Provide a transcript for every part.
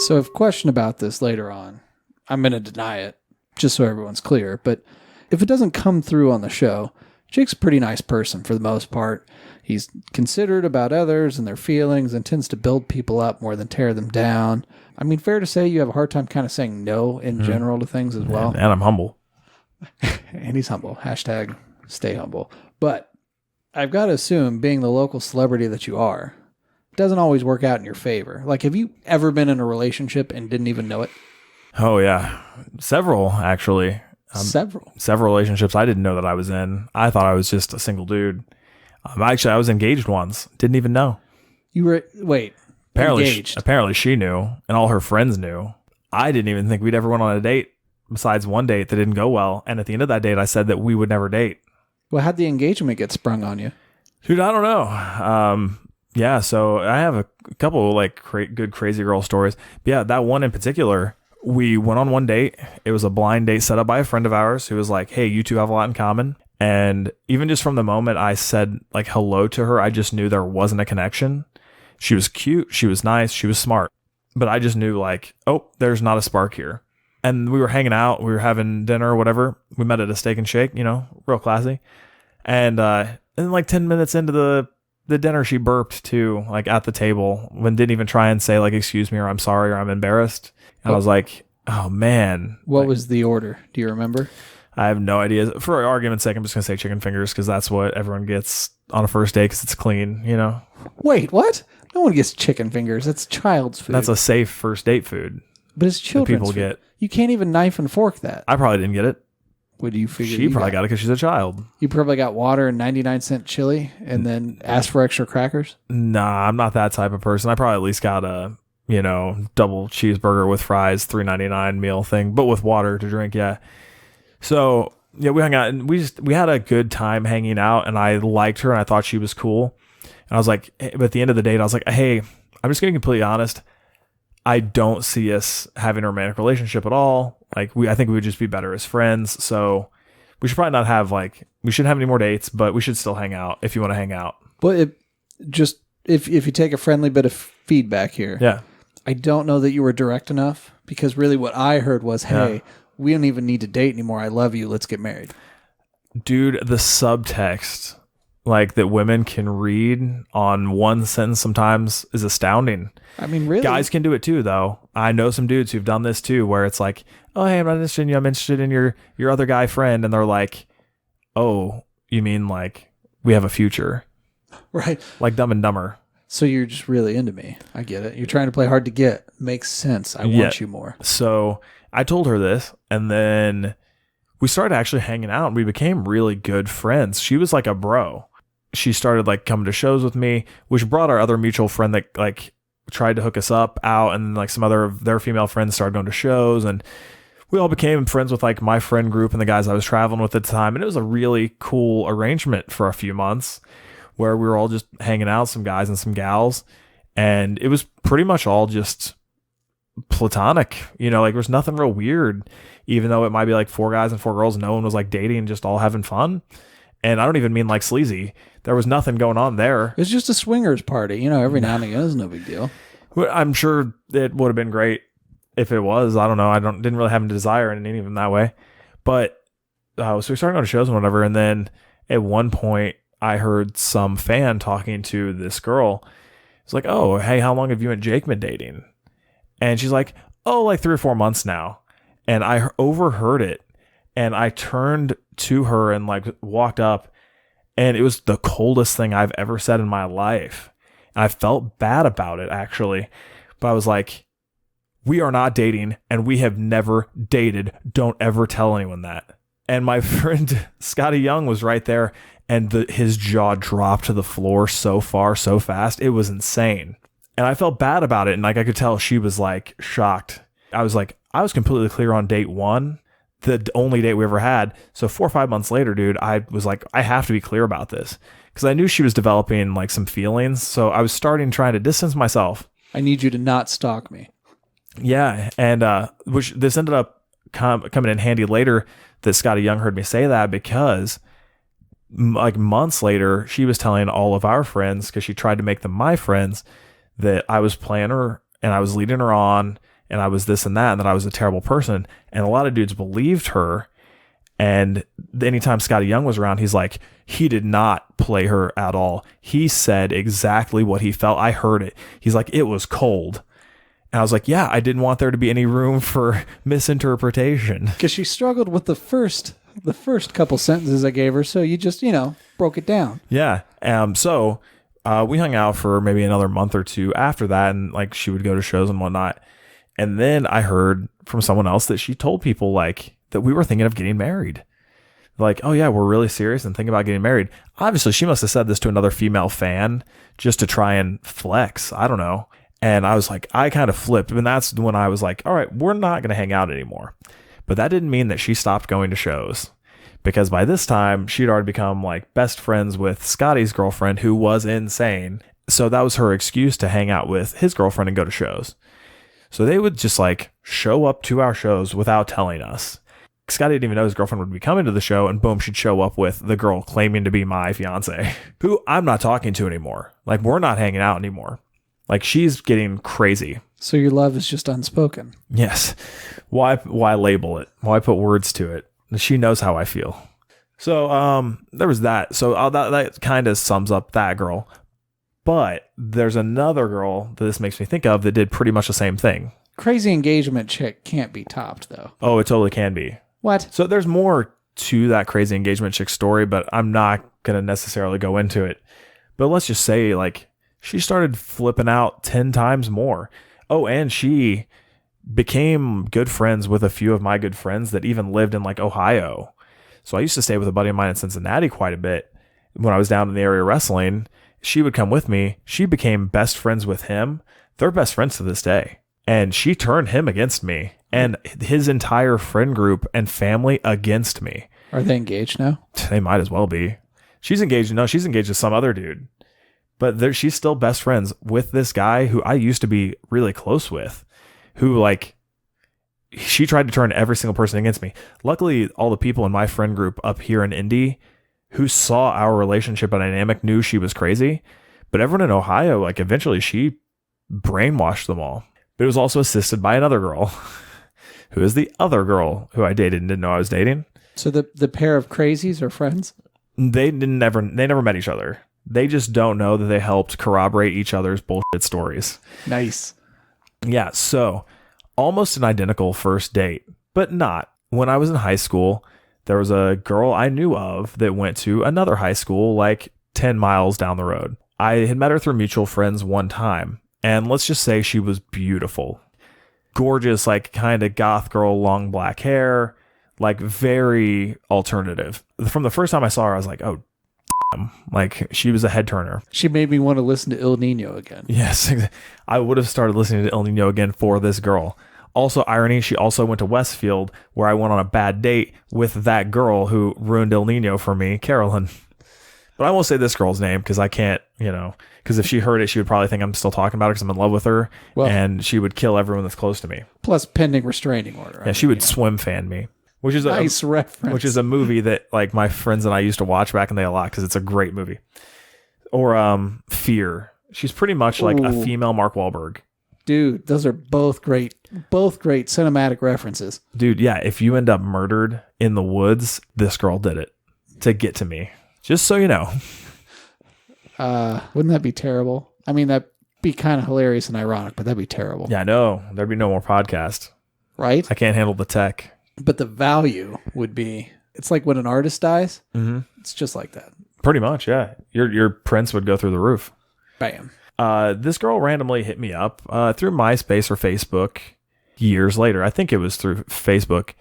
So I have a question about this later on. I'm going to deny it, just so everyone's clear. But if it doesn't come through on the show, Jake's a pretty nice person for the most part. He's considerate about others and their feelings and tends to build people up more than tear them down. I mean, fair to say you have a hard time kind of saying no in general to things as well. And I'm humble. And he's humble. Hashtag stay humble. But I've got to assume, being the local celebrity that you are, it doesn't always work out in your favor. Like, have you ever been in a relationship and didn't even know it? Oh, yeah. Several, actually. Several relationships I didn't know that I was in. I thought I was just a single dude. Actually, I was engaged once. Didn't even know. You were, engaged? Apparently she knew, and all her friends knew. I didn't even think we'd ever went on a date, besides one date that didn't go well. And at the end of that date, I said that we would never date. Well, how'd the engagement get sprung on you? Dude, I don't know. Yeah, so I have a couple like good crazy girl stories. But yeah, that one in particular, we went on one date. It was a blind date set up by a friend of ours who was like, hey, you two have a lot in common. And even just from the moment I said like hello to her, I just knew there wasn't a connection. She was cute. She was nice. She was smart. But I just knew like, oh, there's not a spark here. And we were hanging out. We were having dinner or whatever. We met at a Steak and Shake, real classy. And then like 10 minutes into the dinner, she burped too, like at the table, and didn't even try and say like, excuse me, or I'm sorry, or I'm embarrassed. And I was like, oh man. What was the order? Do you remember? I have no idea. For argument's sake, I'm just going to say chicken fingers because that's what everyone gets on a first date because it's clean, Wait, what? No one gets chicken fingers. That's child's food. That's a safe first date food. But it's children's people food. Get. You can't even knife and fork that. I probably didn't get it. What do you figure? She probably got it because she's a child. You probably got water and 99-cent chili and then asked for extra crackers? Nah, I'm not that type of person. I probably at least got a, double cheeseburger with fries, $3.99 meal thing, but with water to drink, yeah. So, yeah, we hung out and we had a good time hanging out, and I liked her and I thought she was cool. And I was like, but at the end of the date, I was like, hey, I'm just getting completely honest. I don't see us having a romantic relationship at all. Like I think we would just be better as friends. So we should probably not have we shouldn't have any more dates, but we should still hang out if you want to hang out. Well, if you take a friendly bit of feedback here. Yeah. I don't know that you were direct enough, because really what I heard was, hey, we don't even need to date anymore. I love you. Let's get married. Dude, the subtext that women can read on one sentence sometimes is astounding. I mean, really? Guys can do it too, though. I know some dudes who've done this too, where it's like, oh, hey, I'm not interested in you. I'm interested in your other guy friend. And they're like, oh, you mean like we have a future? Right. Like Dumb and Dumber. So you're just really into me. I get it. You're trying to play hard to get. Makes sense. I want you more. So I told her this, and then we started actually hanging out, and we became really good friends. She was like a bro. She started coming to shows with me, which brought our other mutual friend that tried to hook us up out, and some other of their female friends started going to shows, and we all became friends with my friend group and the guys I was traveling with at the time. And it was a really cool arrangement for a few months where we were all just hanging out, some guys and some gals, and it was pretty much all just platonic. There was nothing real weird, even though it might be 4 guys and 4 girls. No one was dating and just all having fun. And I don't even mean sleazy. There was nothing going on there. It's just a swingers party. Every now and again, it's no big deal. I'm sure it would have been great if it was. I don't know. I didn't really have a desire in any of them that way. But so we started going to shows and whatever. And then at one point, I heard some fan talking to this girl. It's like, oh, hey, how long have you and Jake been dating? And she's like, oh, 3 or 4 months now. And I overheard it. And I turned to her and walked up, and it was the coldest thing I've ever said in my life. And I felt bad about it, actually. But I was like, we are not dating, and we have never dated. Don't ever tell anyone that. And my friend Scotty Young was right there, and his jaw dropped to the floor so fast. It was insane. And I felt bad about it, and I could tell she was shocked. I was completely clear on date 1. The only date we ever had. So 4 or 5 months later, dude, I was like, I have to be clear about this, because I knew she was developing some feelings. So I was trying to distance myself. I need you to not stalk me. Yeah. And which this ended up coming in handy later that Scotty Young heard me say that, because months later, she was telling all of our friends, because she tried to make them my friends, that I was playing her and I was leading her on. and I was this and that, and that I was a terrible person. And a lot of dudes believed her. And anytime Scotty Young was around, he's like, he did not play her at all. He said exactly what he felt. I heard it. He's like, it was cold. And I was like, yeah, I didn't want there to be any room for misinterpretation. Because she struggled with the first couple sentences I gave her, so you just, broke it down. Yeah. So we hung out for maybe another month or two after that, and like she would go to shows and whatnot. And then I heard from someone else that she told people like that we were thinking of getting married. Like, oh yeah, we're really serious and thinking about getting married. Obviously, she must have said this to another female fan just to try and flex. I don't know. And I was like, I kind of flipped. And that's when I was like, all right, we're not going to hang out anymore. But that didn't mean that she stopped going to shows, because by this time she'd already become like best friends with Scotty's girlfriend, who was insane. So that was her excuse to hang out with his girlfriend and go to shows. So they would just like show up to our shows without telling us. Scotty didn't even know his girlfriend would be coming to the show, and boom, she'd show up with the girl claiming to be my fiance, who I'm not talking to anymore. Like, we're not hanging out anymore. Like, she's getting crazy. So your love is just unspoken. Yes. Why label it? Why put words to it? She knows how I feel. So there was that. So that kind of sums up that girl. But there's another girl that this makes me think of that did pretty much the same thing. Crazy engagement chick can't be topped, though. Oh, it totally can be. What? So there's more to that crazy engagement chick story, but I'm not going to necessarily go into it. But let's just say, like, she started flipping out 10 times more. Oh, and she became good friends with a few of my good friends that even lived in, like, Ohio. So I used to stay with a buddy of mine in Cincinnati quite a bit. When I was down in the area wrestling, she would come with me. She became best friends with him. They're best friends to this day. And she turned him against me and his entire friend group and family against me. Are they engaged now? They might as well be. She's engaged. No, she's engaged with some other dude. But she's still best friends with this guy who I used to be really close with, who, like, she tried to turn every single person against me. Luckily, all the people in my friend group up here in Indy who saw our relationship and dynamic knew she was crazy. But everyone in Ohio, like, eventually she brainwashed them all. But it was also assisted by another girl, who is the other girl who I dated and didn't know I was dating. So the pair of crazies are friends? They never met each other. They just don't know that they helped corroborate each other's bullshit stories. Nice. Yeah, so almost an identical first date, but not. When I was in high school, there was a girl I knew of that went to another high school like 10 miles down the road. I had met her through mutual friends one time. And let's just say she was beautiful. Gorgeous, like kind of goth girl, long black hair, like very alternative. From the first time I saw her, I was like, oh, damn. Like, she was a head turner. She made me want to listen to Il Nino again. Yes, I would have started listening to Il Nino again for this girl. Also, irony, she also went to Westfield, where I went on a bad date with that girl who ruined Il Nino for me, Carolyn. But I won't say this girl's name because I can't, because if she heard it, she would probably think I'm still talking about her because I'm in love with her. Well, and she would kill everyone that's close to me. Plus pending restraining order. Yeah, she would swim fan me, which is nice reference. Which is a movie that like my friends and I used to watch back in the day a lot because it's a great movie. Or Fear. She's pretty much like a female Mark Wahlberg. Dude, those are both great cinematic references. Dude, yeah, if you end up murdered in the woods, this girl did it to get to me. Just so you know. Wouldn't that be terrible? I mean, that'd be kind of hilarious and ironic, but that'd be terrible. Yeah, I know. There'd be no more podcast. Right? I can't handle the tech. But the value would be, it's like when an artist dies. Mm-hmm. It's just like that. Pretty much, yeah. Your prints would go through the roof. Bam. This girl randomly hit me up through MySpace or Facebook years later. I think it was through Facebook.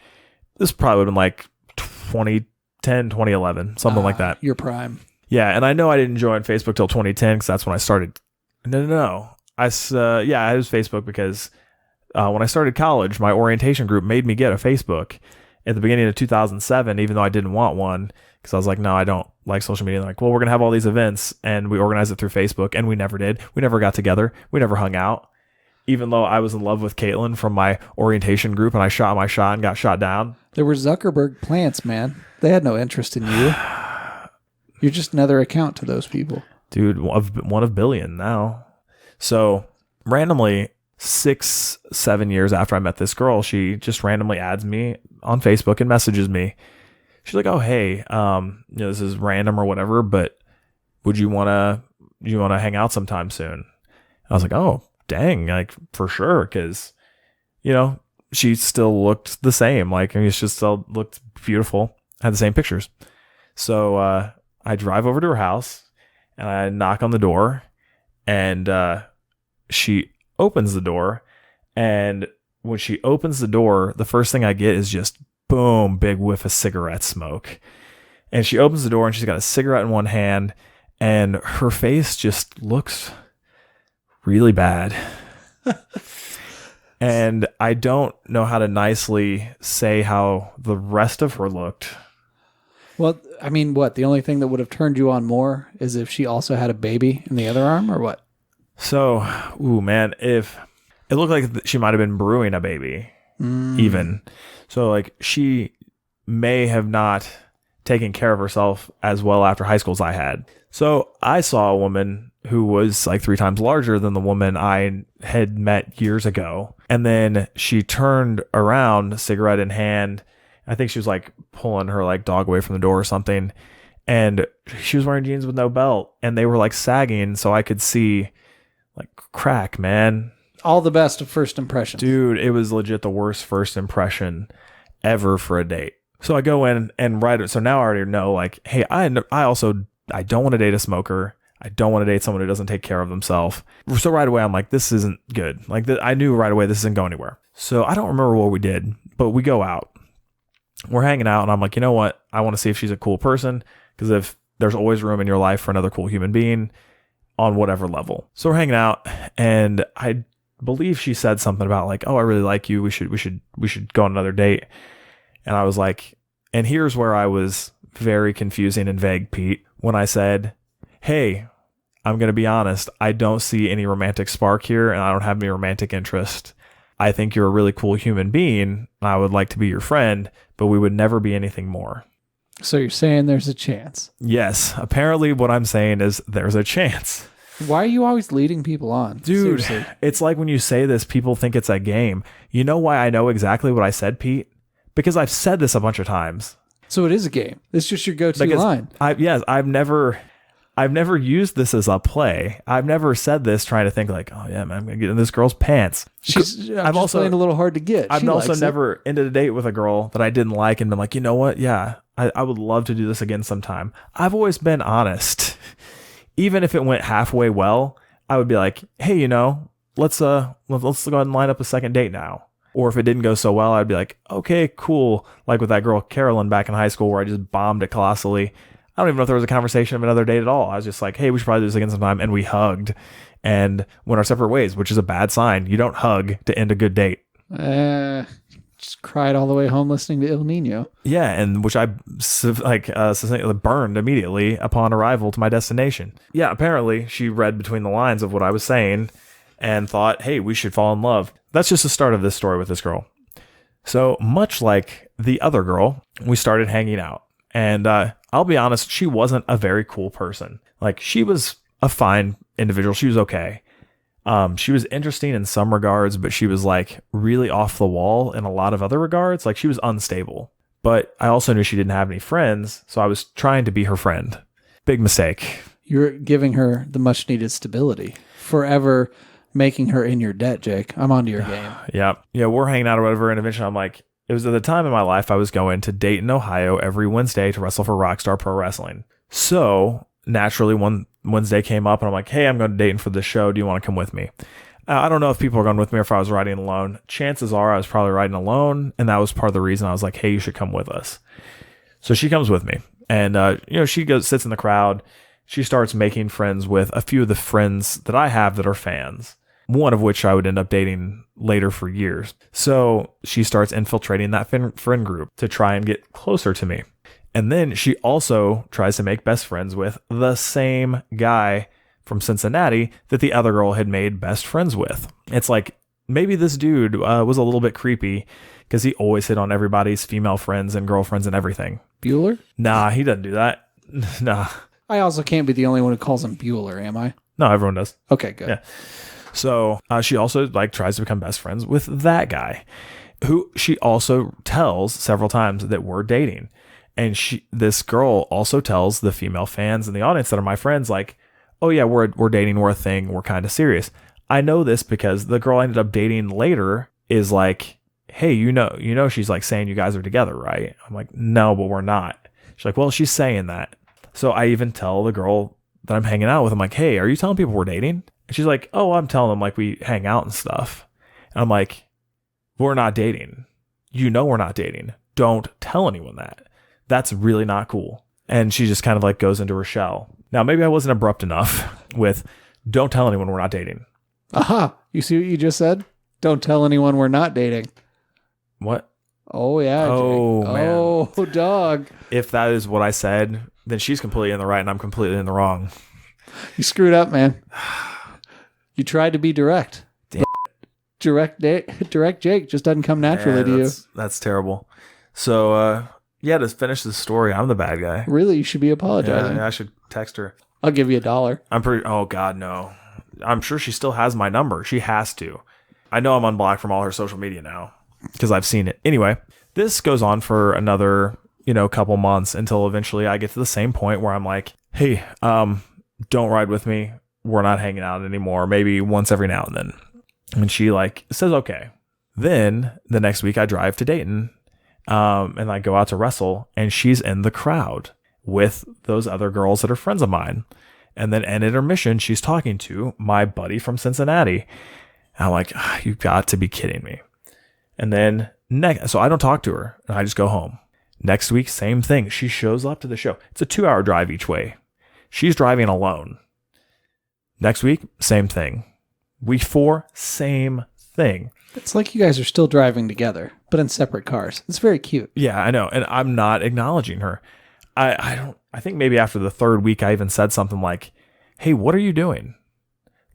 This probably would have been like 2010, 2011, something like that. Your prime. Yeah, and I know I didn't join Facebook till 2010 because that's when I started. No. It was Facebook because when I started college, my orientation group made me get a Facebook at the beginning of 2007, even though I didn't want one because I was like, no, I don't like social media. They're like, well, we're going to have all these events, and we organized it through Facebook, and we never did. We never got together. We never hung out, even though I was in love with Caitlin from my orientation group, and I shot my shot and got shot down. There were Zuckerberg plants, man. They had no interest in you. You're just another account to those people. Dude, one of billion now. So randomly, 6-7 years after I met this girl, she just randomly adds me on Facebook and messages me. She's like, "Oh, hey, this is random or whatever, but would you want to hang out sometime soon?" I was like, "Oh, dang, like for sure." Cause she still looked the same. Like, I mean, she still looked beautiful, had the same pictures. So, I drive over to her house and I knock on the door, and, she opens the door. And when she opens the door, the first thing I get is just boom, big whiff of cigarette smoke. And she opens the door and she's got a cigarette in one hand, and her face just looks really bad. And I don't know how to nicely say how the rest of her looked. Well, I mean, what? The only thing that would have turned you on more is if she also had a baby in the other arm, or what? So, man, if it looked like she might have been brewing a baby, even. So, like, she may have not taken care of herself as well after high school as I had. So I saw a woman who was like 3 times larger than the woman I had met years ago. And then she turned around, cigarette in hand. I think she was like pulling her like dog away from the door or something. And she was wearing jeans with no belt, and they were like sagging. So I could see like crack, man. All the best of first impressions. Dude, it was legit the worst first impression ever for a date. So I go in and write it. So now I already know, like, hey, I don't want to date a smoker. I don't want to date someone who doesn't take care of themselves. So right away, I'm like, this isn't good. Like, I knew right away this isn't going anywhere. So I don't remember what we did, but we go out. We're hanging out, and I'm like, you know what? I want to see if she's a cool person, because if there's always room in your life for another cool human being on whatever level. So we're hanging out, and I believe she said something about like, oh, I really like you. We should go on another date. And I was like, and here's where I was very confusing and vague, Pete, when I said, hey, I'm going to be honest. I don't see any romantic spark here, and I don't have any romantic interest. I think you're a really cool human being, and I would like to be your friend, but we would never be anything more. So you're saying there's a chance? Yes. Apparently what I'm saying is there's a chance. Why are you always leading people on? Dude, seriously. It's like when you say this, people think it's a game. You know why I know exactly what I said, Pete? Because I've said this a bunch of times. So it is a game. It's just your go-to line. I've never used this as a play. I've never said this trying to think like, oh yeah, man, I'm gonna get in this girl's pants. I'm also playing a little hard to get. I've also never ended a date with a girl that I didn't like and been like, you know what? Yeah, I would love to do this again sometime. I've always been honest. Even if it went halfway well, I would be like, hey, let's go ahead and line up a second date now. Or if it didn't go so well, I'd be like, okay, cool. Like with that girl, Carolyn, back in high school, where I just bombed it colossally. I don't even know if there was a conversation of another date at all. I was just like, hey, we should probably do this again sometime. And we hugged and went our separate ways, which is a bad sign. You don't hug to end a good date. Just cried all the way home listening to El Nino. Yeah, and which I burned immediately upon arrival to my destination. Yeah, apparently she read between the lines of what I was saying and thought, hey, we should fall in love. That's just the start of this story with this girl. So much like the other girl, we started hanging out. And I'll be honest, she wasn't a very cool person. Like, she was a fine individual. She was okay. She was interesting in some regards, but she was like really off the wall in a lot of other regards. Like, she was unstable. But I also knew she didn't have any friends, so I was trying to be her friend. Big mistake. You're giving her the much needed stability. Forever making her in your debt, Jake. I'm onto your game. Yeah, we're hanging out or whatever, and eventually I'm like, it was at the time in my life I was going to Dayton, Ohio every Wednesday to wrestle for Rockstar Pro Wrestling. So naturally, one Wednesday came up and I'm like, hey, I'm going to Dayton for this show. Do you want to come with me? I don't know if people are going with me or if I was riding alone. Chances are I was probably riding alone, and that was part of the reason I was like, hey, you should come with us. So she comes with me, and she sits in the crowd. She starts making friends with a few of the friends that I have that are fans, one of which I would end up dating later for years. So she starts infiltrating that friend group to try and get closer to me. And then she also tries to make best friends with the same guy from Cincinnati that the other girl had made best friends with. It's like, maybe this dude was a little bit creepy because he always hit on everybody's female friends and girlfriends and everything. Bueller? Nah, he doesn't do that. Nah. I also can't be the only one who calls him Bueller, am I? No, everyone does. Okay, good. Yeah. So she also like tries to become best friends with that guy, who she also tells several times that we're dating. And this girl also tells the female fans in the audience that are my friends, like, oh yeah, we're dating, we're a thing, we're kind of serious. I know this because the girl I ended up dating later is like, hey, you know, she's like saying you guys are together, right? I'm like, no, but we're not. She's like, well, she's saying that. So I even tell the girl that I'm hanging out with, I'm like, hey, are you telling people we're dating? And she's like, oh, I'm telling them like we hang out and stuff. And I'm like, we're not dating. You know, we're not dating. Don't tell anyone that. That's really not cool. And she just kind of like goes into her shell. Now, maybe I wasn't abrupt enough with don't tell anyone we're not dating. Aha. You see what you just said? Don't tell anyone we're not dating. What? Oh, yeah. Oh, Jake. man. Oh, dog. If that is what I said, then she's completely in the right and I'm completely in the wrong. You screwed up, man. You tried to be direct. Damn. Direct Jake just doesn't come naturally to you. That's terrible. So, yeah, to finish the story, I'm the bad guy. Really, you should be apologizing. Yeah, I should text her. I'll give you $1. Oh, God, no. I'm sure she still has my number. She has to. I know I'm unblocked from all her social media now because I've seen it. Anyway, this goes on for another, couple months until eventually I get to the same point where I'm like, hey, don't ride with me. We're not hanging out anymore. Maybe once every now and then. And she like says, okay. Then the next week I drive to Dayton and I go out to wrestle and she's in the crowd with those other girls that are friends of mine. And then at intermission, she's talking to my buddy from Cincinnati. And I'm like, you've got to be kidding me. And then so I don't talk to her and I just go home. Next week, same thing. She shows up to the show. It's a 2-hour drive each way. She's driving alone. Next week, same thing. Week 4, same thing. It's like you guys are still driving together, but in separate cars. It's very cute. Yeah, I know. And I'm not acknowledging her. I think maybe after the 3rd week, I even said something like, hey, what are you doing?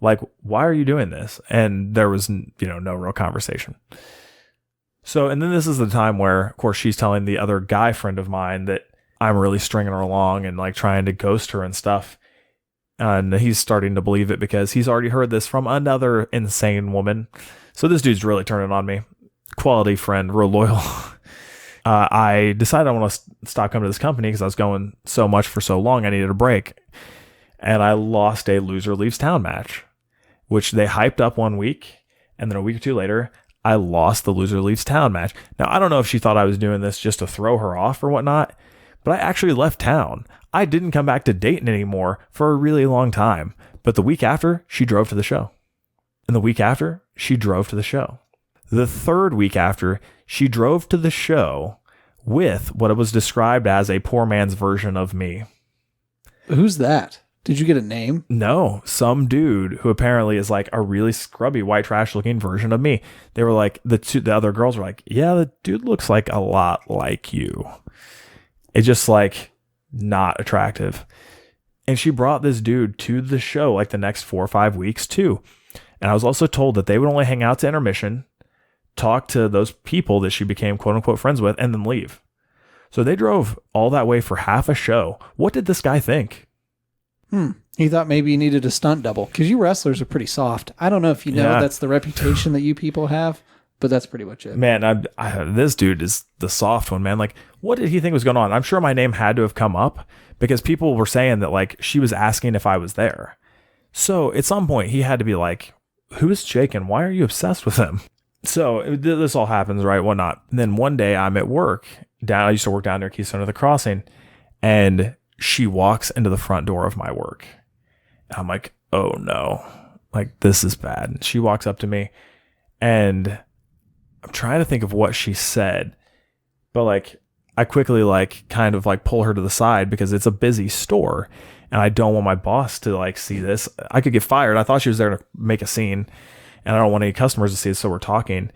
Like, why are you doing this? And there was, no real conversation. So, and then this is the time where, of course, she's telling the other guy friend of mine that I'm really stringing her along and like trying to ghost her and stuff. And he's starting to believe it because he's already heard this from another insane woman. So this dude's really turning on me. Quality friend, real loyal. I decided I want to stop coming to this company because I was going so much for so long. I needed a break. And I lost a loser leaves town match, which they hyped up 1 week. And then a week or 2 later, I lost the loser leaves town match. Now, I don't know if she thought I was doing this just to throw her off or whatnot, but I actually left town. I didn't come back to Dayton anymore for a really long time. But the week after, she drove to the show. And the week after, she drove to the show. The 3rd week after, she drove to the show with what was described as a poor man's version of me. Who's that? Did you get a name? No, some dude who apparently is like a really scrubby white trash looking version of me. They were like, the other girls were like, yeah, the dude looks like a lot like you. It's just like not attractive. And she brought this dude to the show like the next 4 or 5 weeks too. And I was also told that they would only hang out to intermission, talk to those people that she became quote unquote friends with, and then leave. So they drove all that way for half a show. What did this guy think? He thought maybe you needed a stunt double because you wrestlers are pretty soft. I don't know if you know that's the reputation that you people have, but that's pretty much it. Man, this dude is the soft one, man. Like, what did he think was going on? I'm sure my name had to have come up because people were saying that like she was asking if I was there. So at some point he had to be like, who is Jake and why are you obsessed with him? So this all happens, right? Whatnot. And then one day I'm at work. I used to work down near Keystone of the Crossing, and she walks into the front door of my work. And I'm like, oh no, like this is bad. And she walks up to me and I'm trying to think of what she said, but like I quickly like kind of like pull her to the side because it's a busy store and I don't want my boss to like see this. I could get fired. I thought she was there to make a scene and I don't want any customers to see this. So we're talking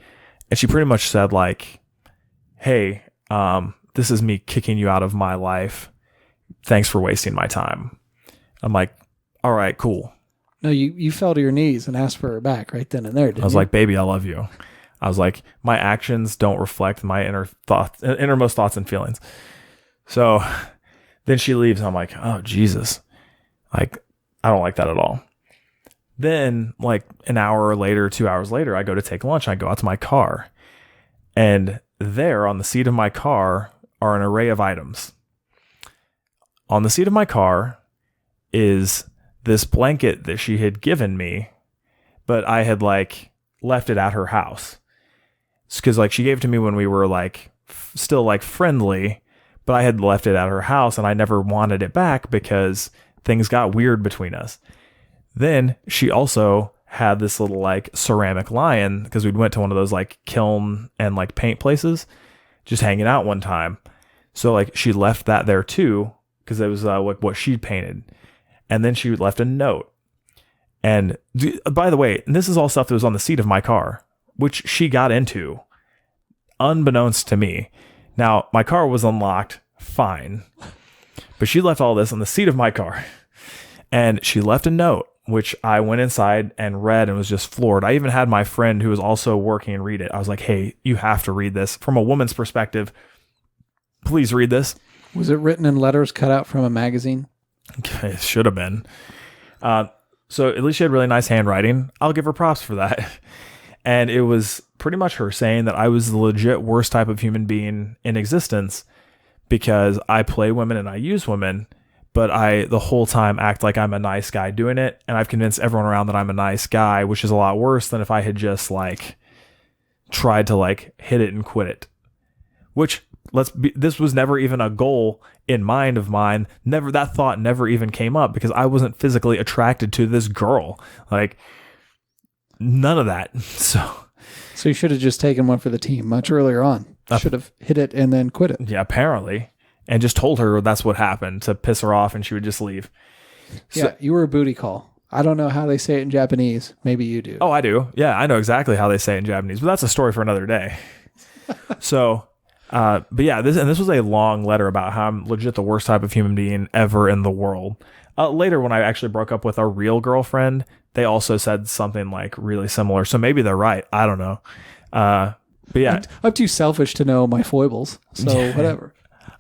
and she pretty much said like, hey, this is me kicking you out of my life. Thanks for wasting my time. I'm like, all right, cool. No, you fell to your knees and asked for her back right then and there, didn't you? I was like, baby, I love you. I was like, my actions don't reflect my innermost thoughts and feelings. So then she leaves. And I'm like, oh, Jesus. Like, I don't like that at all. Then, like an hour later, 2 hours later, I go to take lunch. I go out to my car. And there on the seat of my car are an array of items. On the seat of my car is this blanket that she had given me, but I had like left it at her house. Because like she gave it to me when we were like still like friendly, but I had left it at her house and I never wanted it back because things got weird between us. Then she also had this little like ceramic lion, because we went to one of those like kiln and like paint places, just hanging out one time. So like she left that there too, because it was like what she painted. And then she left a note. And by the way, this is all stuff that was on the seat of my car, which she got into unbeknownst to me. Now, my car was unlocked, fine. But she left all this on the seat of my car. And she left a note, which I went inside and read and was just floored. I even had my friend who was also working read it. I was like, hey, you have to read this. From a woman's perspective, please read this. Was it written in letters cut out from a magazine? It should have been. So at least she had really nice handwriting. I'll give her props for that. And it was pretty much her saying that I was the legit worst type of human being in existence because I play women and I use women, but I the whole time act like I'm a nice guy doing it. And I've convinced everyone around that I'm a nice guy, which is a lot worse than if I had just like tried to like hit it and quit it. Which this was never even a goal in mind of mine. Never, that thought never even came up because I wasn't physically attracted to this girl. Like none of that. So you should have just taken one for the team much earlier on. Should have hit it and then quit it. Yeah, apparently. And just told her that's what happened to piss her off and she would just leave. Yeah, you were a booty call. I don't know how they say it in Japanese. Maybe you do. Oh, I do. Yeah, I know exactly how they say it in Japanese, but that's a story for another day. So, but yeah, this was a long letter about how I'm legit the worst type of human being ever in the world. Later, when I actually broke up with a real girlfriend, they also said something like really similar. So maybe they're right. I don't know. But yeah, I'm too selfish to know my foibles. So whatever.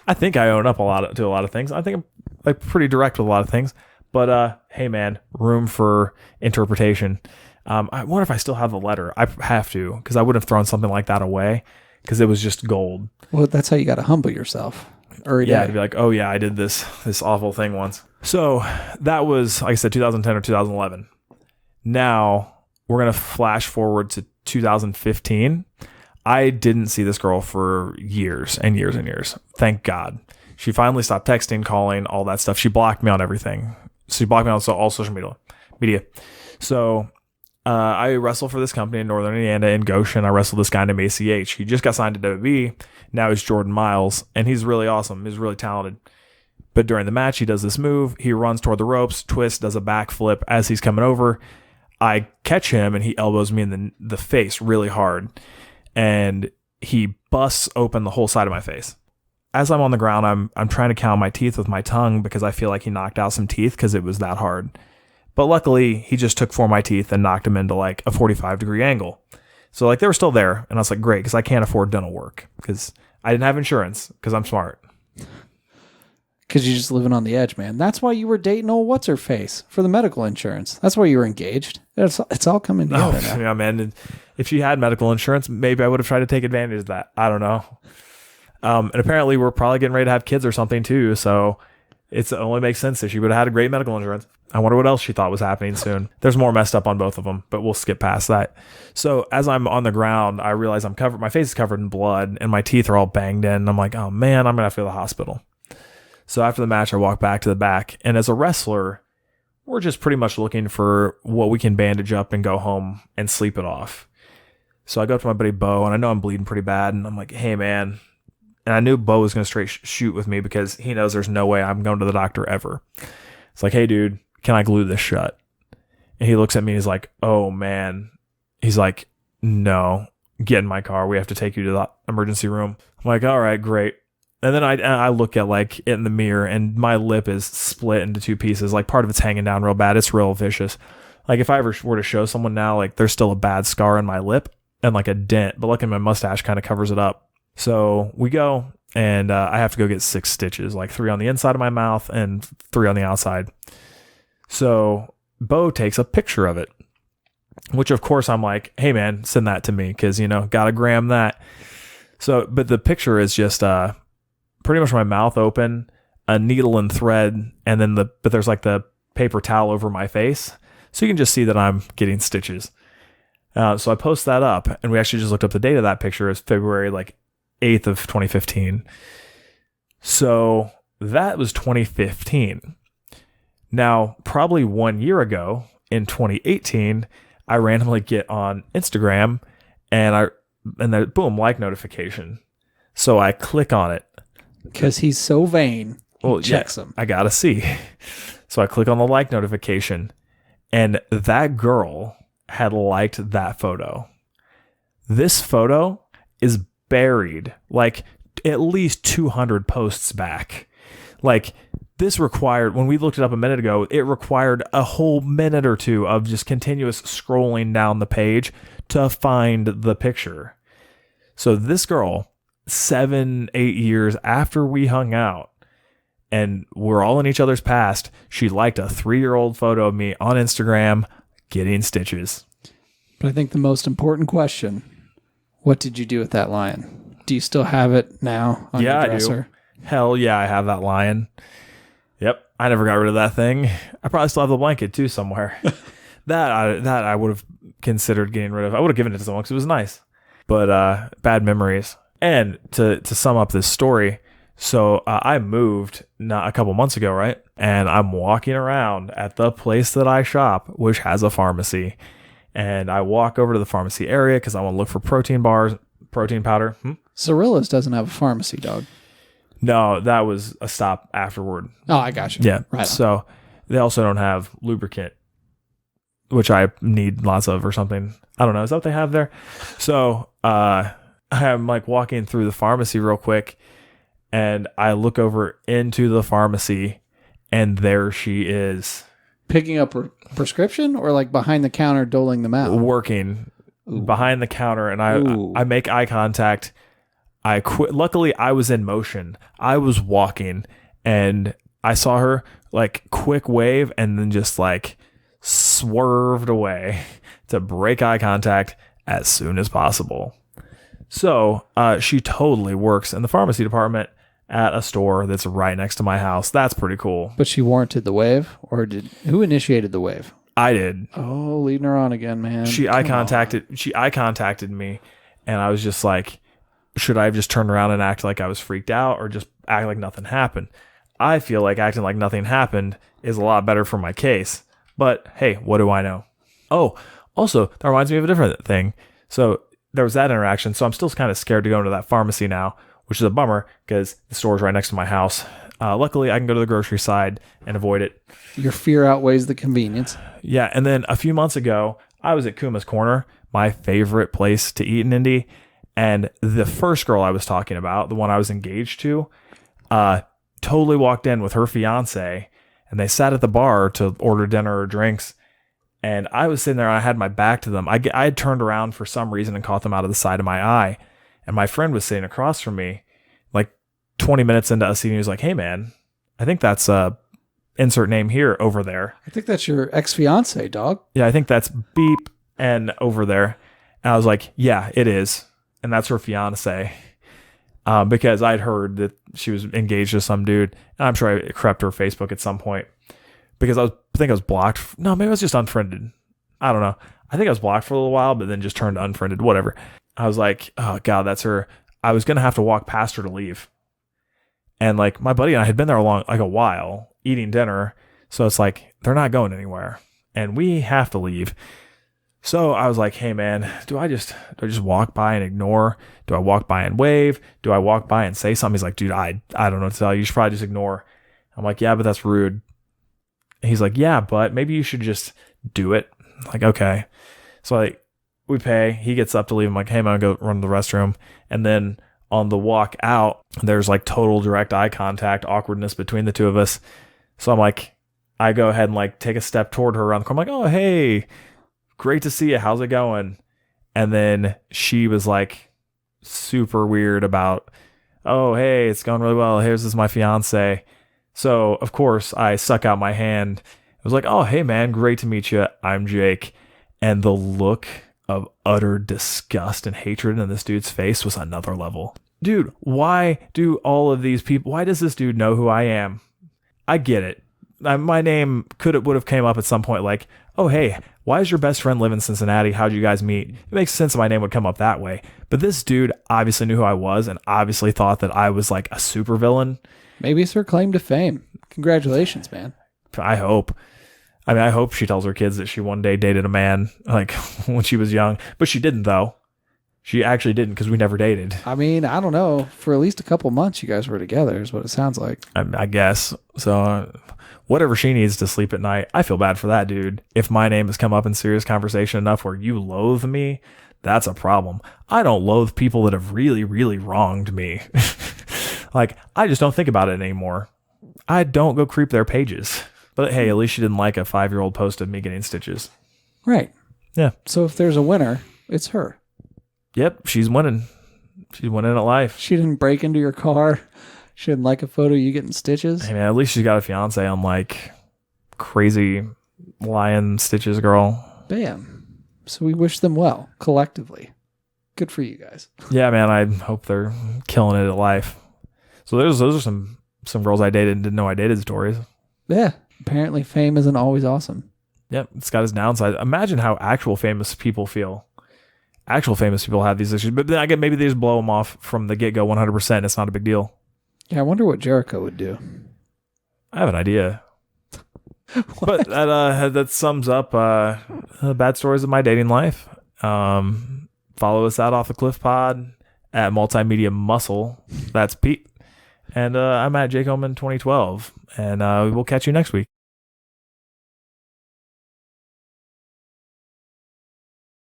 I think I own up to a lot of things. I think I'm like pretty direct with a lot of things. But hey, man, room for interpretation. I wonder if I still have the letter. I have to, because I would have thrown something like that away because it was just gold. Well, that's how you got to humble yourself. Yeah, to be like, oh yeah, I did this awful thing once. So that was, like I said, 2010 or 2011. Now we're gonna flash forward to 2015. I didn't see this girl for years and years and years. Thank God. She finally stopped texting, calling, all that stuff. She blocked me on everything. She blocked me on all social media. So I wrestle for this company in Northern Indiana in Goshen. I wrestled this guy named ACH. He just got signed to WWE. Now he's Jordan Miles, and he's really awesome. He's really talented. But during the match, he does this move. He runs toward the ropes, twists, does a backflip as he's coming over. I catch him, and he elbows me in the face really hard. And he busts open the whole side of my face. As I'm on the ground, I'm trying to count my teeth with my tongue because I feel like he knocked out some teeth because it was that hard. But luckily, he just took 4 of my teeth and knocked them into like a 45-degree angle. So like they were still there. And I was like, great, because I can't afford dental work because I didn't have insurance because I'm smart. Because you're just living on the edge, man. That's why you were dating old what's-her-face for the medical insurance. That's why you were engaged. It's all coming together now. Yeah, man. And if she had medical insurance, maybe I would have tried to take advantage of that. I don't know. And apparently we're probably getting ready to have kids or something too. So it only makes sense that she would have had a great medical insurance. I wonder what else she thought was happening soon. There's more messed up on both of them, but we'll skip past that. So as I'm on the ground, I realize my face is covered in blood and my teeth are all banged in. And I'm like, oh man, I'm going to have to go to the hospital. So after the match, I walk back to the back. And as a wrestler, we're just pretty much looking for what we can bandage up and go home and sleep it off. So I go up to my buddy Bo, and I know I'm bleeding pretty bad. And I'm like, hey, man. And I knew Bo was going to straight shoot with me because he knows there's no way I'm going to the doctor ever. It's like, hey, dude, can I glue this shut? And he looks at me and he's like, oh, man. He's like, no, get in my car. We have to take you to the emergency room. I'm like, all right, great. And then I look at like it in the mirror and my lip is split into 2 pieces. Like part of it's hanging down real bad. It's real vicious. Like if I ever were to show someone now, like there's still a bad scar in my lip and like a dent, but luckily my mustache kind of covers it up. So we go and I have to go get 6 stitches, like 3 on the inside of my mouth and 3 on the outside. So Bo takes a picture of it, which of course I'm like, hey man, send that to me because, gotta gram that. So, but the picture is just pretty much my mouth open, a needle and thread, and then but there's like the paper towel over my face. So you can just see that I'm getting stitches. So I post that up, and we actually just looked up the date of that picture. It's February 8th of 2015. So that was 2015. Now, probably 1 year ago in 2018, I randomly get on Instagram and then boom, like notification. So I click on it. Because he's so vain. He checks them. I gotta see. So I click on the like notification, and that girl had liked that photo. This photo is buried at least 200 posts back. This required, when we looked it up a minute ago, it required a whole minute or two of just continuous scrolling down the page to find the picture. So this girl, 7-8 years after we hung out and we're all in each other's past, she liked a 3-year-old photo of me on Instagram getting stitches. But I think the most important question, what did you do with that lion? Do you still have it now on your dresser? I do. Hell yeah, I have that lion. Yep, I never got rid of that thing. I probably still have the blanket too somewhere. that I would have considered getting rid of. I would have given it to someone because it was nice. But bad memories. And to sum up this story, so I moved a couple months ago, right? And I'm walking around at the place that I shop, which has a pharmacy. And I walk over to the pharmacy area because I want to look for protein bars, protein powder. Cirilla's doesn't have a pharmacy, dog. No, that was a stop afterward. Oh, I got you. Yeah. Right on. So they also don't have lubricant, which I need lots of or something. I don't know. Is that what they have there? So I'm walking through the pharmacy real quick, and I look over into the pharmacy, and there she is. Picking up a prescription or behind the counter doling them out? Working behind the counter, and I make eye contact. I quit. Luckily, I was in motion. I was walking, and I saw her quick wave, and then just swerved away to break eye contact as soon as possible. So she totally works in the pharmacy department at a store that's right next to my house. That's pretty cool. But she warranted the wave, or who initiated the wave? I did. Oh, leading her on again, man. She eye contacted me, and I was just like, should I have just turned around and act like I was freaked out, or just act like nothing happened? I feel like acting like nothing happened is a lot better for my case. But hey, what do I know? Oh, also, that reminds me of a different thing. So there was that interaction. So I'm still kind of scared to go into that pharmacy now, which is a bummer because the store's right next to my house. Luckily, I can go to the grocery side and avoid it. Your fear outweighs the convenience. Yeah. And then a few months ago, I was at Kuma's Corner, my favorite place to eat in Indy. And the first girl I was talking about, the one I was engaged to, totally walked in with her fiance, and they sat at the bar to order dinner or drinks. And I was sitting there, and I had my back to them. I had turned around for some reason and caught them out of the side of my eye. And my friend was sitting across from me, 20 minutes into us eating. He was like, "Hey, man, I think that's insert name here over there." I think that's your ex-fiance, dog. Yeah, I think that's beep and over there. And I was like, "Yeah, it is." And that's her fiance. Because I'd heard that she was engaged to some dude. And I'm sure I crept her Facebook at some point. Because I think I was blocked. No, maybe I was just unfriended. I don't know. I think I was blocked for a little while, but then just turned unfriended, whatever. I was like, oh God, that's her. I was going to have to walk past her to leave. And my buddy and I had been there a while eating dinner. So it's they're not going anywhere and we have to leave. So I was like, hey man, do I just walk by and ignore? Do I walk by and wave? Do I walk by and say something? He's like, dude, I don't know what to tell you. You should probably just ignore. I'm like, yeah, but that's rude. He's like, yeah, but maybe you should just do it. I'm like, okay. So we pay. He gets up to leave. I'm like, hey man, I'll go run to the restroom. And then on the walk out, there's total direct eye contact, awkwardness between the two of us. So I'm like, I go ahead and take a step toward her around the corner. I'm like, oh, hey, great to see you. How's it going? And then she was super weird about, oh, hey, it's going really well. Here's my fiance. So of course I stuck out my hand. I was like, oh, hey, man, great to meet you. I'm Jake. And the look of utter disgust and hatred in this dude's face was another level. Dude, why do all of these people, why does this dude know who I am? I get it. My name would have came up at some point like, oh, hey, why does your best friend live in Cincinnati? How'd you guys meet? It makes sense that my name would come up that way. But this dude obviously knew who I was and obviously thought that I was like a supervillain. Maybe it's her claim to fame. Congratulations, man. I hope. I hope she tells her kids that she one day dated a man like when she was young. But she didn't, though. She actually didn't because we never dated. I mean, I don't know. For at least a couple months, you guys were together is what it sounds like. I guess. So whatever she needs to sleep at night, I feel bad for that dude. If my name has come up in serious conversation enough where you loathe me, that's a problem. I don't loathe people that have really, really wronged me. Like, I just don't think about it anymore. I don't go creep their pages. But hey, at least she didn't like a 5-year-old post of me getting stitches. Right. Yeah. So if there's a winner, it's her. Yep, she's winning. She's winning at life. She didn't break into your car. She didn't like a photo of you getting stitches. Hey man, at least she's got a fiance on like crazy lion stitches girl. Bam. So we wish them well, collectively. Good for you guys. Yeah, man, I hope they're killing it at life. So those are some girls I dated and didn't know I dated stories. Yeah. Apparently fame isn't always awesome. Yep, it's got its downside. Imagine how actual famous people feel. Actual famous people have these issues, but then I get maybe they just blow them off from the get-go 100%. It's not a big deal. Yeah, I wonder what Jericho would do. I have an idea. But that sums up bad stories of my dating life. Follow us out off the Cliff Pod at Multimedia Muscle. That's Pete. And I'm at Jake Oman 2012. And we'll catch you next week.